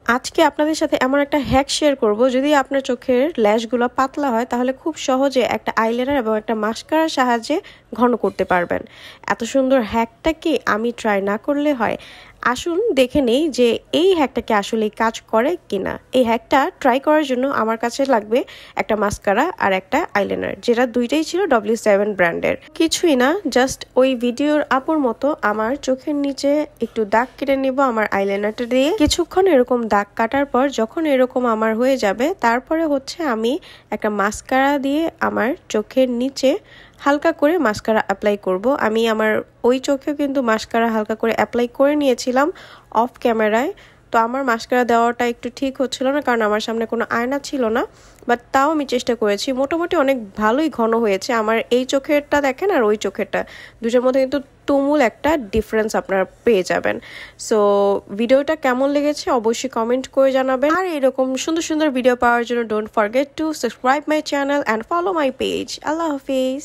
আজকে আপনাদের সাথে এমন একটা হ্যাক শেয়ার করব, যদি আপনার চোখের ল্যাশগুলো পাতলা হয় তাহলে খুব সহজে একটা আইলাইনার এবং একটা মাস্কারার সাহায্যে ঘন করতে পারবেন। এত সুন্দর হ্যাকটা কি আমি ট্রাই না করলে হয়? আসুন দেখে নেই যে এই হ্যাকটাকে আসলে কাজ করে কিনা। এই হ্যাকটা ট্রাই করার জন্য আমার কাছে লাগবে একটা মাস্কারা আর একটা আইলাইনার, যেটা দুইটাই ছিল W7 ব্র্যান্ডের। কিছুই না, জাস্ট ওই ভিডিওর আপুর মতো আমার চোখের নিচে একটু দাগ কেটে নিব আমার আইলাইনারটা দিয়ে। কিছুক্ষণ এরকম দাগ কাটার পর যখন এরকম আমার হয়ে যাবে, তারপরে হচ্ছে আমি একটা মাস্কারা দিয়ে আমার চোখের নিচে হালকা করে মাস্কারা অ্যাপ্লাই করব। আমি আমার ওই চোখেও কিন্তু মাস্কারা হালকা করে অ্যাপ্লাই করে নিয়েছিলাম অফ ক্যামেরায়। তো আমার মাস্কারা দেওয়াটা একটু ঠিক হচ্ছিল না, কারণ আমার সামনে কোনো আয়না ছিল না, বাট তাও আমি চেষ্টা করেছি। মোটামুটি অনেক ভালোই ঘন হয়েছে। আমার এই চোখেরটা দেখেন আর ওই চোখেরটা, দুটোর মধ্যে কিন্তু তুমুল একটা ডিফারেন্স আপনারা পেয়ে যাবেন। সো ভিডিওটা কেমন লেগেছে অবশ্যই কমেন্ট করে জানাবেন। আর এরকম সুন্দর সুন্দর ভিডিও পাওয়ার জন্য don't forget to subscribe my channel and follow my page. Allah Hafiz.